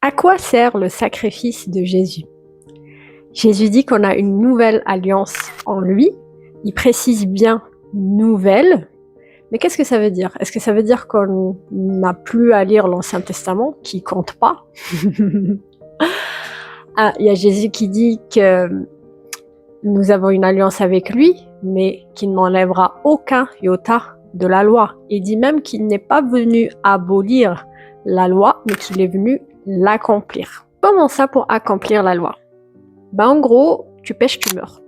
À quoi sert le sacrifice de Jésus? Jésus dit qu'on a une nouvelle alliance en lui. Il précise bien nouvelle. Mais qu'est-ce que ça veut dire? Est-ce que ça veut dire qu'on n'a plus à lire l'Ancien Testament, qui compte pas? Ah, il y a Jésus qui dit que nous avons une alliance avec lui, mais qu'il n'enlèvera aucun iota de la loi. Il dit même qu'il n'est pas venu abolir la loi, mais qu'il est venu l'accomplir. Comment ça pour accomplir la loi? En gros, tu pêches, tu meurs.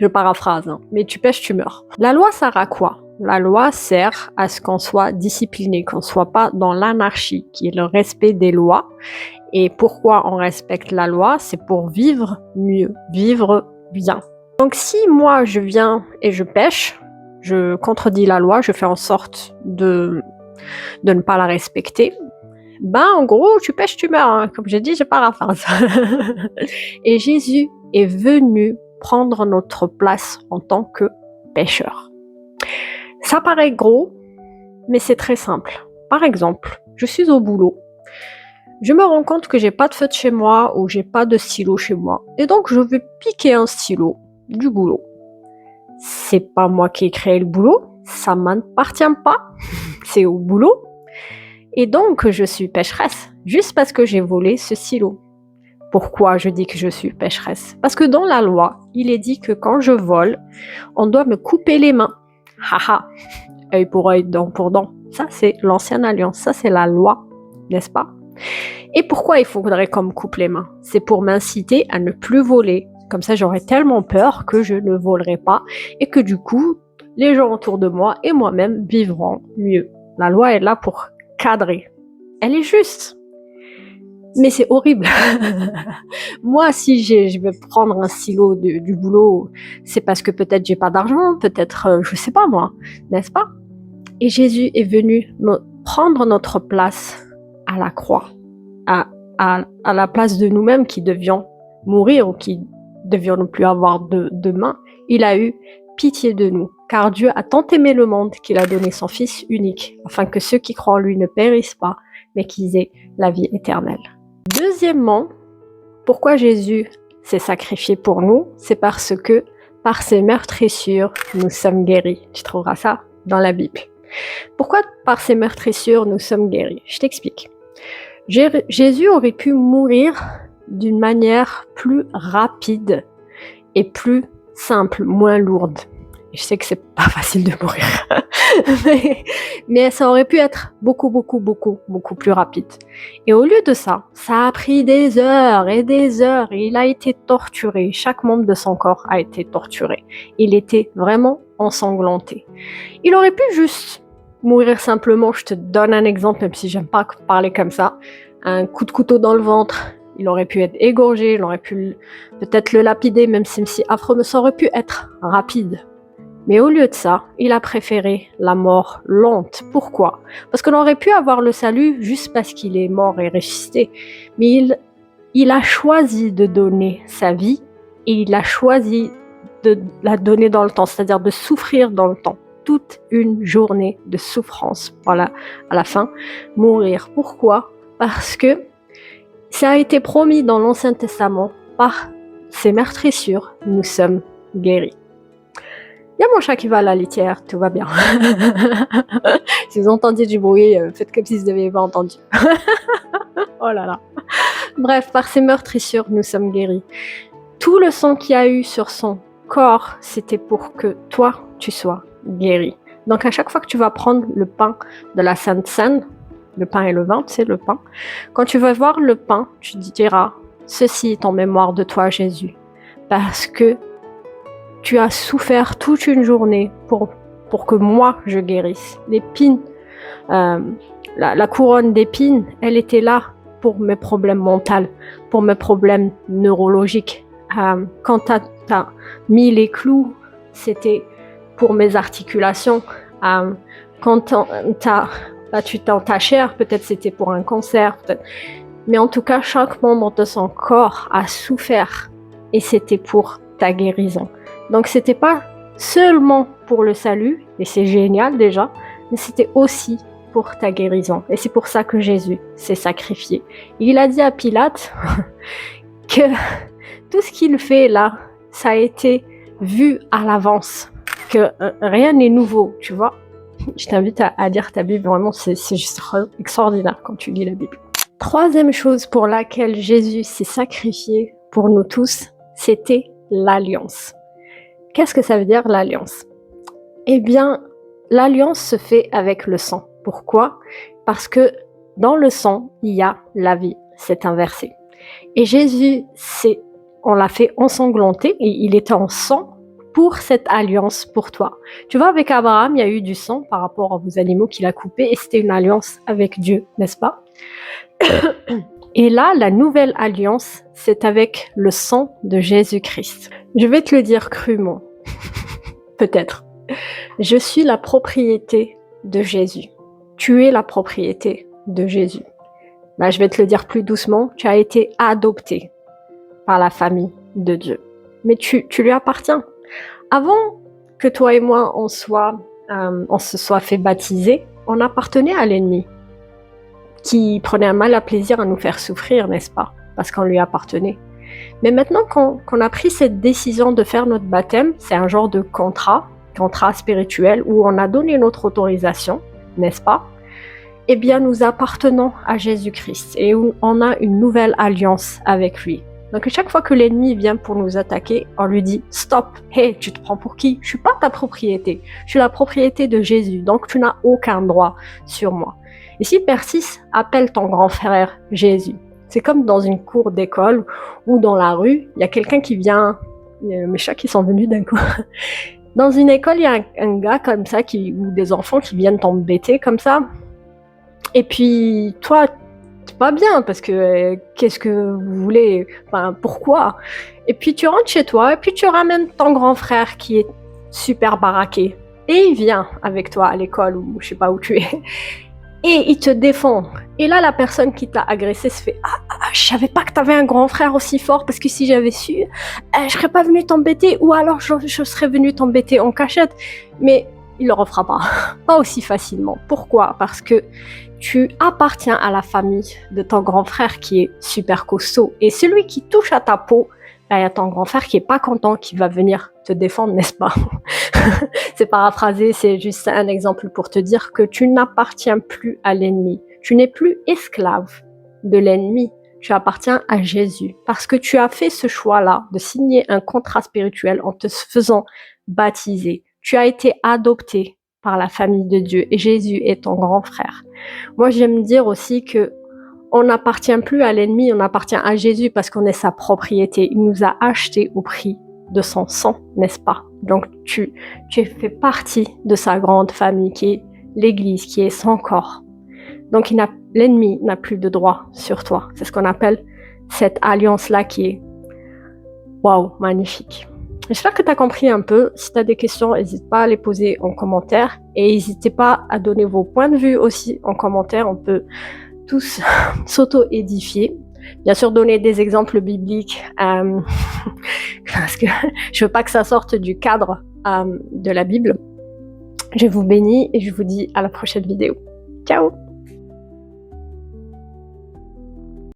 Je paraphrase, hein, mais tu pêches, tu meurs. La loi sert à quoi? La loi sert à ce qu'on soit discipliné, qu'on soit pas dans l'anarchie, qui est le respect des lois. Et pourquoi on respecte la loi? C'est pour vivre mieux, vivre bien. Donc si moi je viens et je pêche, je contredis la loi, je fais en sorte de ne pas la respecter, en gros, tu pêches, tu meurs, hein. Comme j'ai dit, je paraphrase. Et Jésus est venu prendre notre place en tant que pécheur. Ça paraît gros, mais c'est très simple. Par exemple, je suis au boulot. Je me rends compte que j'ai pas de feutre chez moi ou j'ai pas de stylo chez moi. Et donc, je vais piquer un stylo du boulot. C'est pas moi qui ai créé le boulot. Ça m'appartient pas. C'est au boulot. Et donc, je suis pécheresse, juste parce que j'ai volé ce stylo. Pourquoi je dis que je suis pécheresse? Parce que dans la loi, il est dit que quand je vole, on doit me couper les mains. Haha, œil pour œil, dent pour dent. Ça, c'est l'ancienne alliance, ça, c'est la loi, n'est-ce pas? Et pourquoi il faudrait qu'on me coupe les mains? C'est pour m'inciter à ne plus voler. Comme ça, j'aurais tellement peur que je ne volerai pas et que du coup, les gens autour de moi et moi-même vivront mieux. La loi est là pour cadrée. Elle est juste. Mais c'est horrible. Moi, si je vais prendre un stylo du boulot, c'est parce que peut-être j'ai pas d'argent, peut-être, je sais pas moi, n'est-ce pas? Et Jésus est venu prendre notre place à la croix, à la place de nous-mêmes qui devions mourir ou qui devions ne plus avoir de main. Il a eu pitié de nous, car Dieu a tant aimé le monde qu'il a donné son Fils unique, afin que ceux qui croient en lui ne périssent pas, mais qu'ils aient la vie éternelle. Deuxièmement, pourquoi Jésus s'est sacrifié pour nous? C'est parce que par ses meurtrissures, nous sommes guéris. Tu trouveras ça dans la Bible. Pourquoi par ses meurtrissures, nous sommes guéris? Je t'explique. Jésus aurait pu mourir d'une manière plus rapide et plus simple, moins lourde. Je sais que c'est pas facile de mourir, mais ça aurait pu être beaucoup plus rapide. Et au lieu de ça, ça a pris des heures et des heures et il a été torturé. Chaque membre de son corps a été torturé. Il était vraiment ensanglanté. Il aurait pu juste mourir simplement. Je te donne un exemple, même si j'aime pas parler comme ça. Un coup de couteau dans le ventre. Il aurait pu être égorgé, il aurait pu peut-être le lapider, même si affreux, mais ça aurait pu être rapide. Mais au lieu de ça, il a préféré la mort lente. Pourquoi? Parce qu'on aurait pu avoir le salut juste parce qu'il est mort et ressuscité. Mais il a choisi de donner sa vie et il a choisi de la donner dans le temps, c'est-à-dire de souffrir dans le temps. Toute une journée de souffrance. Voilà, à la fin, mourir. Pourquoi? Parce que ça a été promis dans l'Ancien Testament, par ses meurtrissures, nous sommes guéris. Il y a mon chat qui va à la litière, tout va bien. Si vous entendez du bruit, faites comme si vous n'aviez pas entendu. Oh là là. Bref, par ses meurtrissures, nous sommes guéris. Tout le sang qu'il y a eu sur son corps, c'était pour que toi, tu sois guéri. Donc à chaque fois que tu vas prendre le pain de la Sainte Seine, le pain et le vin, c'est le pain. Quand tu vas voir le pain, tu diras, ceci est en mémoire de toi, Jésus. Parce que tu as souffert toute une journée pour que moi, je guérisse. L'épine, la couronne d'épines, elle était là pour mes problèmes mentaux, pour mes problèmes neurologiques. Quand tu as mis les clous, c'était pour mes articulations. Quand tu t'en ta chair, peut-être c'était pour un cancer, peut-être. Mais en tout cas, chaque membre de son corps a souffert et c'était pour ta guérison. Donc c'était pas seulement pour le salut, et c'est génial déjà, mais c'était aussi pour ta guérison. Et c'est pour ça que Jésus s'est sacrifié. Il a dit à Pilate que tout ce qu'il fait là, ça a été vu à l'avance, que rien n'est nouveau, tu vois. Je t'invite à lire ta Bible, vraiment, c'est juste extraordinaire quand tu lis la Bible. Troisième chose pour laquelle Jésus s'est sacrifié pour nous tous, c'était l'alliance. Qu'est-ce que ça veut dire l'alliance? Eh bien, l'alliance se fait avec le sang. Pourquoi? Parce que dans le sang, il y a la vie. C'est inversé. Et Jésus, on l'a fait ensanglanter et il était en sang pour cette alliance pour toi. Tu vois, avec Abraham, il y a eu du sang par rapport aux animaux qu'il a coupés et c'était une alliance avec Dieu, n'est-ce pas? Et là, la nouvelle alliance, c'est avec le sang de Jésus-Christ. Je vais te le dire crûment, peut-être. Je suis la propriété de Jésus. Tu es la propriété de Jésus. Là, je vais te le dire plus doucement. Tu as été adopté par la famille de Dieu. Mais tu lui appartiens. Avant que toi et moi, on se soit fait baptiser, on appartenait à l'ennemi qui prenait un mal à plaisir à nous faire souffrir, n'est-ce pas? Parce qu'on lui appartenait. Mais maintenant qu'on a pris cette décision de faire notre baptême, c'est un genre de contrat spirituel où on a donné notre autorisation, n'est-ce pas? Eh bien, nous appartenons à Jésus-Christ et où on a une nouvelle alliance avec lui. Donc, chaque fois que l'ennemi vient pour nous attaquer, on lui dit « Stop, hey, tu te prends pour qui? Je suis pas ta propriété, je suis la propriété de Jésus, donc tu n'as aucun droit sur moi. » Et s'il persiste, appelle ton grand frère Jésus. C'est comme dans une cour d'école ou dans la rue, il y a quelqu'un qui vient, mes chats qui sont venus d'un coup. Dans une école, il y a un gars comme ça, ou des enfants qui viennent t'embêter comme ça. Et puis, toi, c'est pas bien parce que qu'est-ce que vous voulez? Enfin, pourquoi? Et puis, tu rentres chez toi et puis tu ramènes ton grand frère qui est super baraqué. Et il vient avec toi à l'école ou je sais pas où tu es. Et il te défend. Et là, la personne qui t'a agressé se fait « je savais pas que t'avais un grand frère aussi fort parce que si j'avais su, je serais pas venu t'embêter ou alors je serais venu t'embêter en cachette. » Mais il le refera pas. Pas aussi facilement. Pourquoi? Parce que tu appartiens à la famille de ton grand frère qui est super costaud. Et celui qui touche à ta peau, il y a ton grand frère qui est pas content, qui va venir te défendre, n'est-ce pas? C'est paraphrasé, c'est juste un exemple pour te dire que tu n'appartiens plus à l'ennemi. Tu n'es plus esclave de l'ennemi. Tu appartiens à Jésus. Parce que tu as fait ce choix-là de signer un contrat spirituel en te faisant baptiser. Tu as été adopté par la famille de Dieu et Jésus est ton grand frère. Moi, j'aime dire aussi que on n'appartient plus à l'ennemi, on appartient à Jésus parce qu'on est sa propriété. Il nous a achetés au prix de son sang, n'est-ce pas? Donc, tu fais partie de sa grande famille qui est l'Église, qui est son corps. Donc, l'ennemi n'a plus de droit sur toi. C'est ce qu'on appelle cette alliance-là qui est, waouh, magnifique. J'espère que tu as compris un peu. Si tu as des questions, n'hésite pas à les poser en commentaire. Et n'hésitez pas à donner vos points de vue aussi en commentaire. On peut tous s'auto-édifier. Bien sûr, donner des exemples bibliques parce que je veux pas que ça sorte du cadre de la Bible. Je vous bénis et je vous dis à la prochaine vidéo. Ciao!